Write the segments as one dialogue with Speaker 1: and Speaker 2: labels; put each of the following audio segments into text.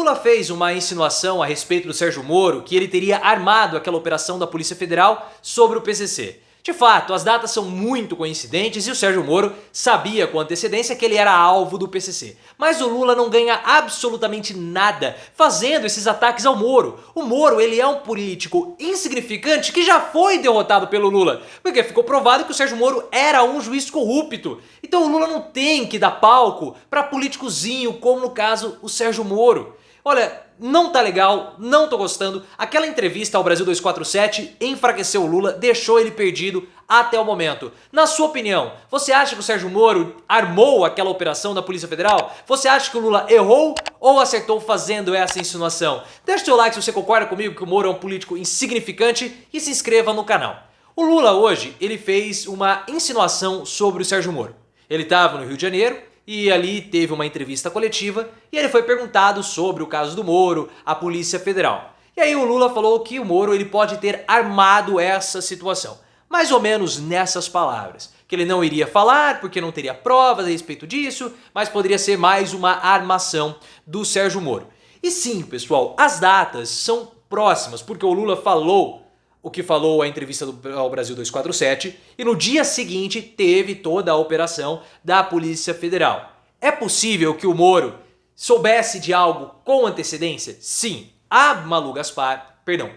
Speaker 1: Lula fez uma insinuação a respeito do Sérgio Moro que ele teria armado aquela operação da Polícia Federal sobre o PCC. De fato, as datas são muito coincidentes e o Sérgio Moro sabia com antecedência que ele era alvo do PCC. Mas o Lula não ganha absolutamente nada fazendo esses ataques ao Moro. O Moro, ele é um político insignificante que já foi derrotado pelo Lula, porque ficou provado que o Sérgio Moro era um juiz corrupto. Então o Lula não tem que dar palco para políticozinho, como no caso o Sérgio Moro. Olha, não tá legal, não tô gostando. Aquela entrevista ao Brasil 247 enfraqueceu o Lula, deixou ele perdido até o momento. Na sua opinião, você acha que o Sérgio Moro armou aquela operação da Polícia Federal? Você acha que o Lula errou ou acertou fazendo essa insinuação? Deixa o seu like se você concorda comigo que o Moro é um político insignificante e se inscreva no canal. O Lula hoje, ele fez uma insinuação sobre o Sérgio Moro. Ele estava no Rio de Janeiro e ali teve uma entrevista coletiva e ele foi perguntado sobre o caso do Moro, a Polícia Federal. E aí o Lula falou que o Moro ele pode ter armado essa situação. Mais ou menos nessas palavras. Que ele não iria falar porque não teria provas a respeito disso, mas poderia ser mais uma armação do Sérgio Moro. E sim, pessoal, as datas são próximas, porque o Lula falou o que falou a entrevista ao Brasil 247 e no dia seguinte teve toda a operação da Polícia Federal. É possível que o Moro soubesse de algo com antecedência? Sim. A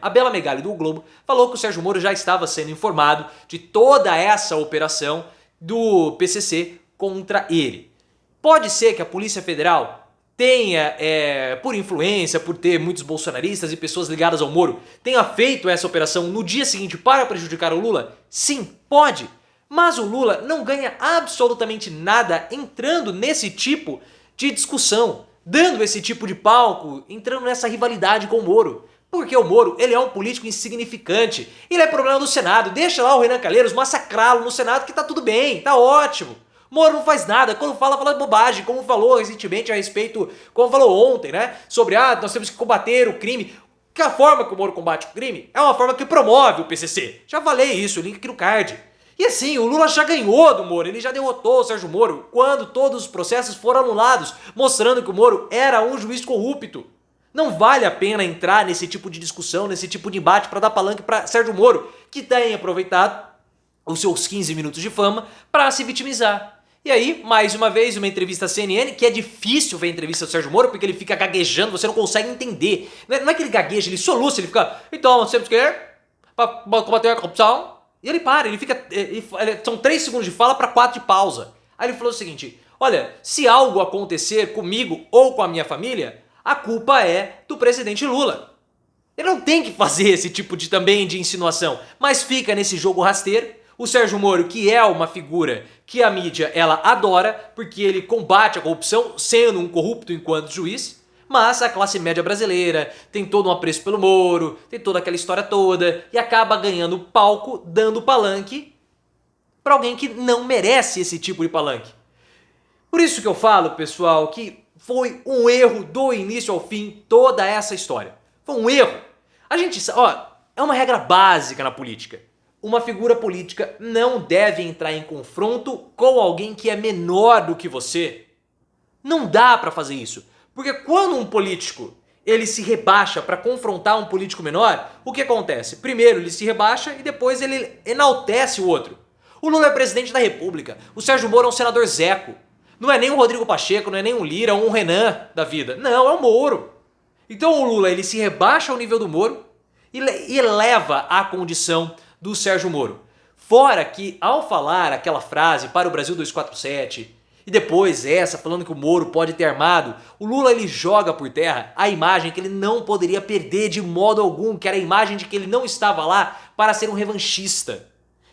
Speaker 1: Bela Megali do Globo falou que o Sérgio Moro já estava sendo informado de toda essa operação do PCC contra ele. Pode ser que a Polícia Federal tenha, por influência, por ter muitos bolsonaristas e pessoas ligadas ao Moro, tenha feito essa operação no dia seguinte para prejudicar o Lula? Sim, pode. Mas o Lula não ganha absolutamente nada entrando nesse tipo de discussão, dando esse tipo de palco, entrando nessa rivalidade com o Moro. Porque o Moro, ele é um político insignificante, ele é problema do Senado, deixa lá o Renan Calheiros massacrá-lo no Senado que tá tudo bem, tá ótimo. Moro não faz nada, quando fala bobagem, como falou recentemente a respeito, como falou ontem, né, sobre nós temos que combater o crime. Que a forma que o Moro combate o crime é uma forma que promove o PCC. Já falei isso, link aqui no card. E assim, o Lula já ganhou do Moro, ele já derrotou o Sérgio Moro quando todos os processos foram anulados, mostrando que o Moro era um juiz corrupto. Não vale a pena entrar nesse tipo de discussão, nesse tipo de embate para dar palanque para Sérgio Moro, que tem aproveitado os seus 15 minutos de fama para se vitimizar. E aí, mais uma vez, uma entrevista à CNN, que é difícil ver a entrevista do Sérgio Moro, porque ele fica gaguejando, você não consegue entender. Não é que ele gagueja, ele soluça, ele fica, então, nós temos que para combater a corrupção. E ele para, ele fica, são 3 segundos de fala para 4 de pausa. Aí ele falou o seguinte, olha, se algo acontecer comigo ou com a minha família, a culpa é do presidente Lula. Ele não tem que fazer esse tipo de insinuação, mas fica nesse jogo rasteiro. O Sérgio Moro, que é uma figura que a mídia ela adora, porque ele combate a corrupção sendo um corrupto enquanto juiz, mas a classe média brasileira tem todo um apreço pelo Moro, tem toda aquela história toda, e acaba ganhando palco, dando palanque para alguém que não merece esse tipo de palanque. Por isso que eu falo, pessoal, que foi um erro do início ao fim toda essa história. Foi um erro. A gente, é uma regra básica na política. Uma figura política não deve entrar em confronto com alguém que é menor do que você. Não dá pra fazer isso. Porque quando um político ele se rebaixa pra confrontar um político menor, o que acontece? Primeiro ele se rebaixa e depois ele enaltece o outro. O Lula é presidente da República. O Sérgio Moro é um senador zeco. Não é nem o Rodrigo Pacheco, não é nem um Lira ou um Renan da vida. Não, é o Moro. Então o Lula ele se rebaixa ao nível do Moro e eleva a condição do Sérgio Moro. Fora que ao falar aquela frase para o Brasil 247 e depois essa falando que o Moro pode ter armado, o Lula ele joga por terra a imagem que ele não poderia perder de modo algum, que era a imagem de que ele não estava lá para ser um revanchista,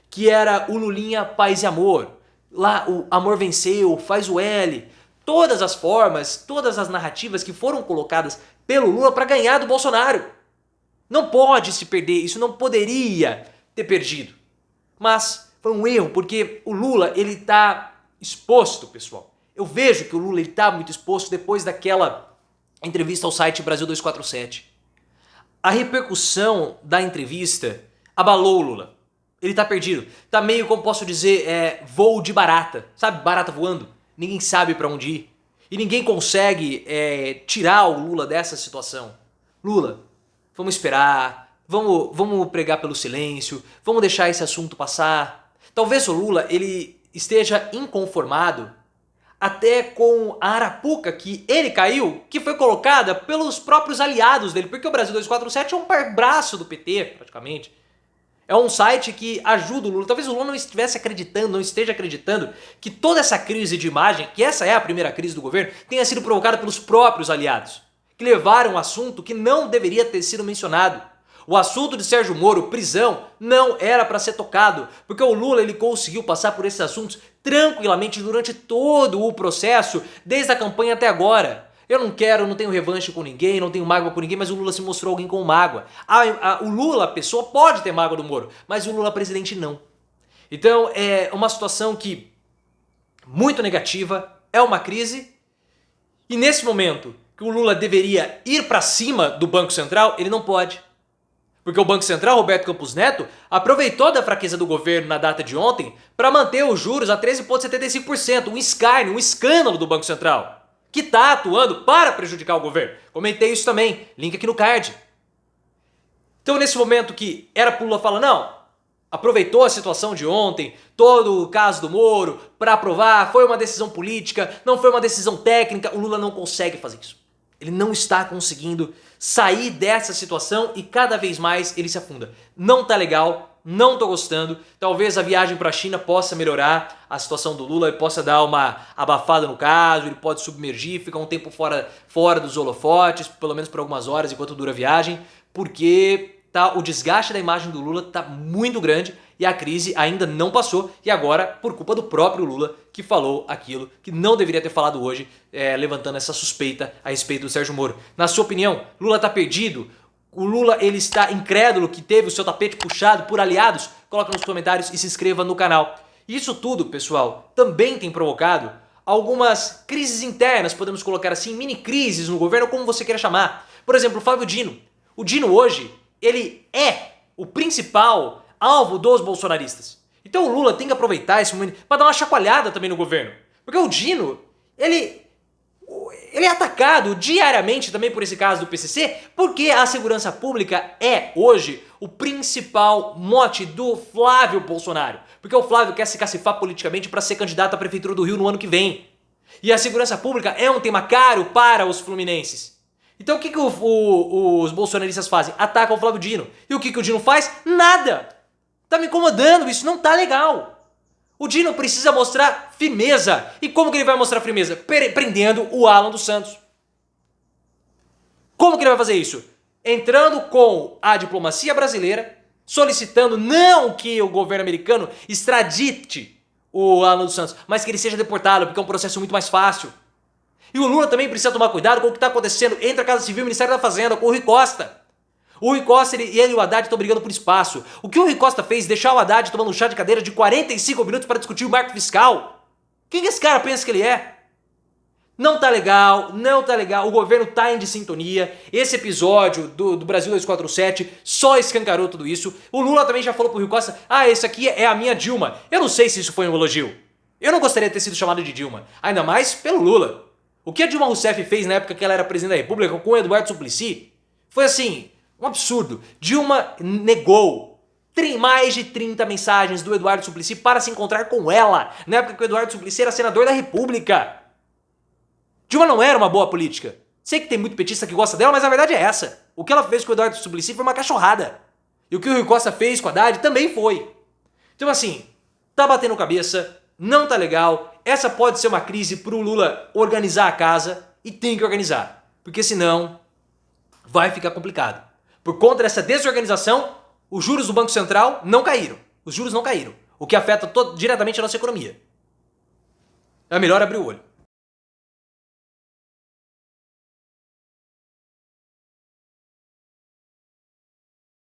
Speaker 1: que era o Lulinha paz e amor. Lá o amor venceu, faz o L, todas as formas, todas as narrativas que foram colocadas pelo Lula para ganhar do Bolsonaro. Não pode se perder, isso não poderia ter perdido. Mas foi um erro, porque o Lula ele tá exposto, pessoal. Eu vejo que o Lula ele tá muito exposto depois daquela entrevista ao site Brasil 247. A repercussão da entrevista abalou o Lula. Ele tá perdido. Tá meio, como posso dizer, voo de barata. Sabe, barata voando? Ninguém sabe pra onde ir. e ninguém consegue tirar o Lula dessa situação. Lula, vamos esperar, vamos pregar pelo silêncio, vamos deixar esse assunto passar. Talvez o Lula ele esteja inconformado até com a arapuca que ele caiu, que foi colocada pelos próprios aliados dele, porque o Brasil 247 é um braço do PT, praticamente. É um site que ajuda o Lula. Talvez o Lula não estivesse acreditando, não esteja acreditando que toda essa crise de imagem, que essa é a primeira crise do governo, tenha sido provocada pelos próprios aliados, que levaram um assunto que não deveria ter sido mencionado. O assunto de Sérgio Moro, prisão, não era para ser tocado, porque o Lula ele conseguiu passar por esses assuntos tranquilamente durante todo o processo, desde a campanha até agora. Eu não tenho revanche com ninguém, não tenho mágoa com ninguém, mas o Lula se mostrou alguém com mágoa. O Lula, a pessoa, pode ter mágoa do Moro, mas o Lula, presidente, não. Então é uma situação que muito negativa, é uma crise, e nesse momento que o Lula deveria ir para cima do Banco Central, ele não pode. Porque o Banco Central, Roberto Campos Neto, aproveitou da fraqueza do governo na data de ontem para manter os juros a 13,75%, um escárnio, um escândalo do Banco Central, que está atuando para prejudicar o governo. Comentei isso também, link aqui no card. Então nesse momento que era pro Lula falar, não, aproveitou a situação de ontem, todo o caso do Moro, para aprovar, foi uma decisão política, não foi uma decisão técnica, o Lula não consegue fazer isso. Ele não está conseguindo sair dessa situação e cada vez mais ele se afunda. Não tá legal, não tô gostando. Talvez a viagem para a China possa melhorar a situação do Lula, ele possa dar uma abafada no caso, ele pode submergir, ficar um tempo fora dos holofotes, pelo menos por algumas horas enquanto dura a viagem, porque o desgaste da imagem do Lula tá muito grande e a crise ainda não passou, e agora por culpa do próprio Lula que falou aquilo que não deveria ter falado hoje, levantando essa suspeita a respeito do Sérgio Moro. Na sua opinião, Lula tá perdido? O Lula ele está incrédulo que teve o seu tapete puxado por aliados? Coloca nos comentários e se inscreva no canal. Isso tudo, pessoal, também tem provocado algumas crises internas, podemos colocar assim, mini crises no governo, como você queira chamar. Por exemplo, o Flávio Dino. O Dino hoje, ele é o principal alvo dos bolsonaristas. Então o Lula tem que aproveitar esse momento para dar uma chacoalhada também no governo. Porque o Dino, ele é atacado diariamente também por esse caso do PCC, porque a segurança pública é hoje o principal mote do Flávio Bolsonaro. Porque o Flávio quer se cacifar politicamente para ser candidato à prefeitura do Rio no ano que vem. E a segurança pública é um tema caro para os fluminenses. Então o que os bolsonaristas fazem? Atacam o Flávio Dino. E o que o Dino faz? Nada! Tá me incomodando, isso não tá legal. O Dino precisa mostrar firmeza. E como que ele vai mostrar firmeza? Prendendo o Alan dos Santos. Como que ele vai fazer isso? Entrando com a diplomacia brasileira, solicitando não que o governo americano extradite o Alan dos Santos, mas que ele seja deportado, porque é um processo muito mais fácil. E o Lula também precisa tomar cuidado com o que está acontecendo entre a Casa Civil e o Ministério da Fazenda, com o Rui Costa. O Rui Costa ele e o Haddad estão brigando por espaço. O que o Rui Costa fez? Deixar o Haddad tomando um chá de cadeira de 45 minutos para discutir o marco fiscal? Quem que esse cara pensa que ele é? Não tá legal, não tá legal. O governo tá em dessintonia. Esse episódio do Brasil 247 só escancarou tudo isso. O Lula também já falou pro Rui Costa, esse aqui é a minha Dilma. Eu não sei se isso foi um elogio. Eu não gostaria de ter sido chamado de Dilma. Ainda mais pelo Lula. O que a Dilma Rousseff fez na época que ela era presidente da República com o Eduardo Suplicy foi assim, um absurdo. Dilma negou mais de 30 mensagens do Eduardo Suplicy para se encontrar com ela, na época que o Eduardo Suplicy era senador da República. Dilma não era uma boa política. Sei que tem muito petista que gosta dela, mas a verdade é essa. O que ela fez com o Eduardo Suplicy foi uma cachorrada. E o que o Rui Costa fez com a Haddad também foi. Então assim, tá batendo cabeça, não tá legal. Essa pode ser uma crise pro Lula organizar a casa e tem que organizar. Porque senão vai ficar complicado. Por conta dessa desorganização, os juros do Banco Central não caíram. Os juros não caíram. O que afeta diretamente a nossa economia. É melhor abrir o olho.